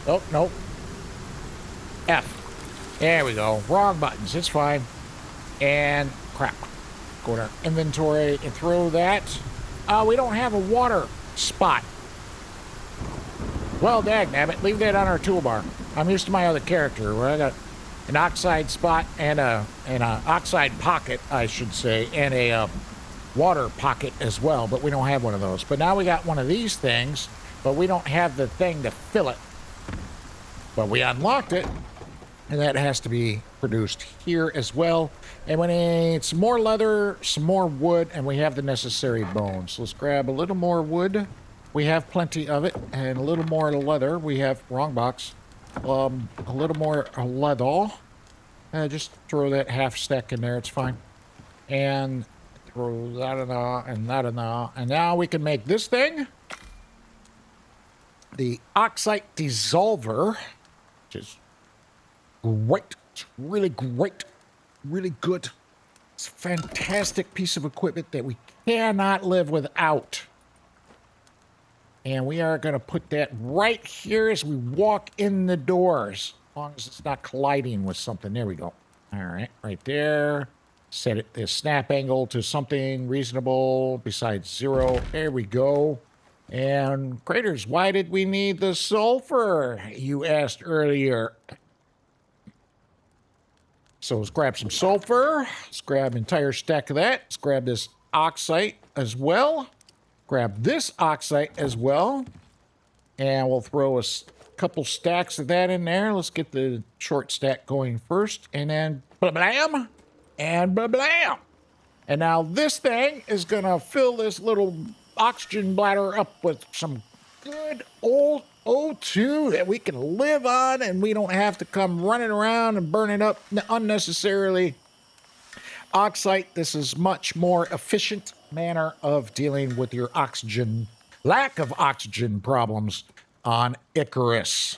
Oh, no. F. There we go. Wrong buttons. It's fine. And crap. Go to our inventory and throw that. We don't have a water spot. Well, dagnabbit, leave that on our toolbar. I'm used to my other character where I got an oxide spot and a oxide pocket, I should say, and a water pocket as well, but we don't have one of those. But now we got one of these things, but we don't have the thing to fill it. But we unlocked it, and that has to be produced here as well. And we need some more leather, some more wood, and we have the necessary bones. So let's grab a little more wood. We have plenty of it, and a little more leather. We have, wrong box, a little more leather. Just throw that half stack in there, it's fine. And throw that in there, and that in there. And now we can make this thing. The oxide dissolver, which is great. It's really great. Really good. It's a fantastic piece of equipment that we cannot live without. And we are going to put that right here as we walk in the doors. As long as it's not colliding with something. There we go. All right, right there. Set it the snap angle to something reasonable besides 0. There we go. And Craterz, why did we need the sulfur? You asked earlier. So let's grab some sulfur. Let's grab an entire stack of that. Let's grab this oxide as well. Grab this oxide as well. And we'll throw a couple stacks of that in there. Let's get the short stack going first. And then blam and blam. And now this thing is going to fill this little oxygen bladder up with some good old O2 that we can live on and we don't have to come running around and burning up unnecessarily. Oxide, this is much more efficient manner of dealing with your oxygen, lack of oxygen problems on Icarus.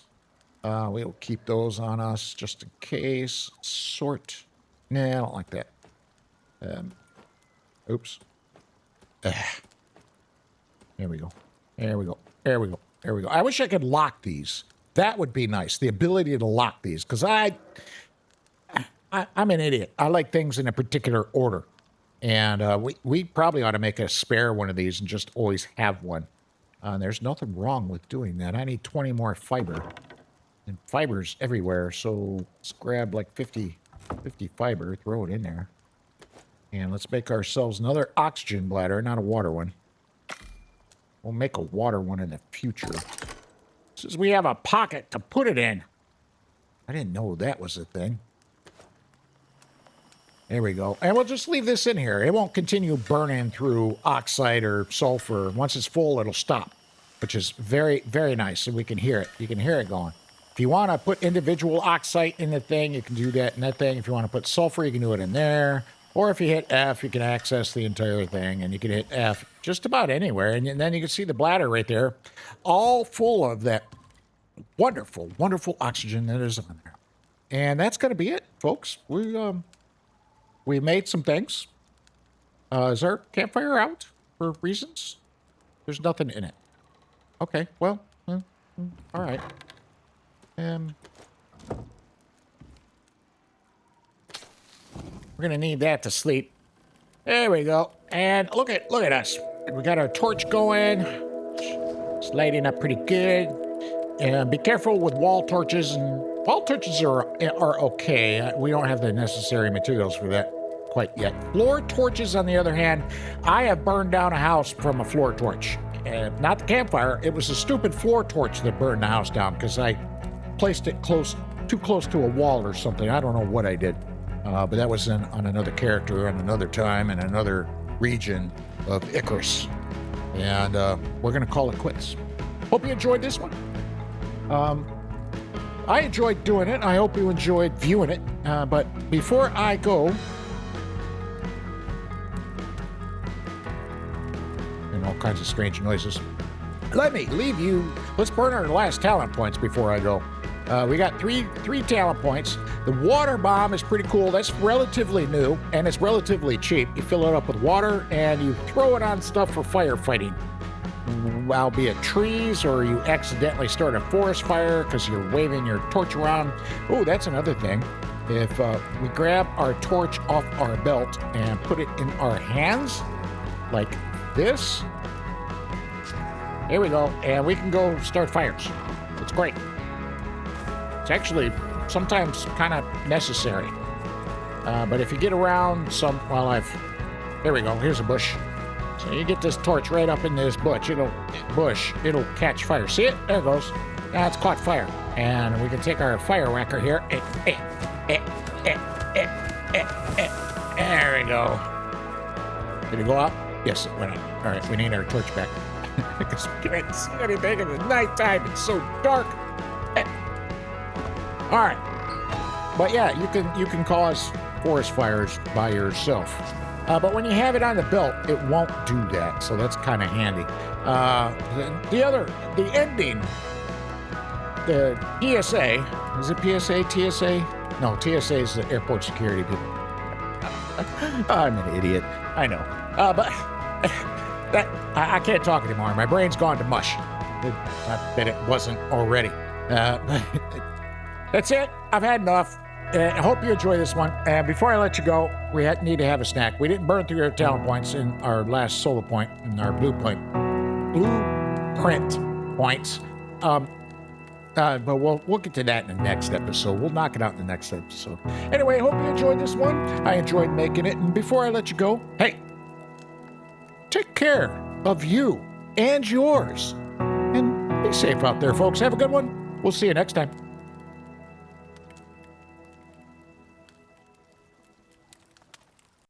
We'll keep those on us just in case. Sort. Nah, I don't like that. Oops. There we go. There we go. There we go. There we go. I wish I could lock these. That would be nice. The ability to lock these. Because I'm an idiot. I like things in a particular order. And we probably ought to make a spare one of these and just always have one. There's nothing wrong with doing that. I need 20 more fiber. And fiber's everywhere. So let's grab like 50 fiber. Throw it in there. And let's make ourselves another oxygen bladder, not a water one. We'll make a water one in the future. Since we have a pocket to put it in. I didn't know that was a thing. There we go. And we'll just leave this in here. It won't continue burning through oxide or sulfur. Once it's full, it'll stop. which is very, very nice. And we can hear it. You can hear it going. If you want to put individual oxide in the thing, you can do that in that thing. If you want to put sulfur, you can do it in there. Or if you hit F, you can access the entire thing. And you can hit F just about anywhere. And then you can see the bladder right there, all full of that wonderful, wonderful oxygen that is on there. And that's going to be it, folks. We made some things. Is our campfire out for reasons? There's nothing in it. Okay, well, all right. We're gonna need that to sleep. There we go. And look at us. We got our torch going. It's lighting up pretty good. And be careful with wall torches. And wall torches are okay. We don't have the necessary materials for that quite yet. Floor torches, on the other hand, I have burned down a house from a floor torch. Not the campfire. It was a stupid floor torch that burned the house down because I placed it too close to a wall or something. I don't know what I did. But that was on another character, on another time, in another region of Icarus. And we're going to call it quits. Hope you enjoyed this one. I enjoyed doing it. I hope you enjoyed viewing it. But before I go, and all kinds of strange noises, let me leave you. Let's burn our last talent points before I go. We got three talent points. The water bomb is pretty cool. That's relatively new, and it's relatively cheap. You fill it up with water, and you throw it on stuff for firefighting. Albeit trees, or you accidentally start a forest fire because you're waving your torch around. Oh, that's another thing. If we grab our torch off our belt and put it in our hands, like this, here we go, and we can go start fires. It's great. It's actually sometimes kind of necessary. But if you get around there we go, here's a bush. So you get this torch right up in this bush, it'll catch fire. See it? There it goes. Now it's caught fire. And we can take our fire whacker here. There we go. Did it go out? Yes, it went out. All right, we need our torch back. Because we can't see anything in the nighttime. It's so dark. All right, but yeah, you can cause forest fires by yourself. But when you have it on the belt, it won't do that. So that's kind of handy. The ending, the PSA, is it PSA, TSA? No, TSA is the airport security people. I'm an idiot. I know. But I can't talk anymore. My brain's gone to mush. Not that it wasn't already. That's it. I've had enough. I hope you enjoy this one. And before I let you go, we need to have a snack. We didn't burn through our talent points in our last solo point, in our blueprint points. But we'll get to that in the next episode. We'll knock it out in the next episode. Anyway, I hope you enjoyed this one. I enjoyed making it. And before I let you go, hey, take care of you and yours. And be safe out there, folks. Have a good one. We'll see you next time.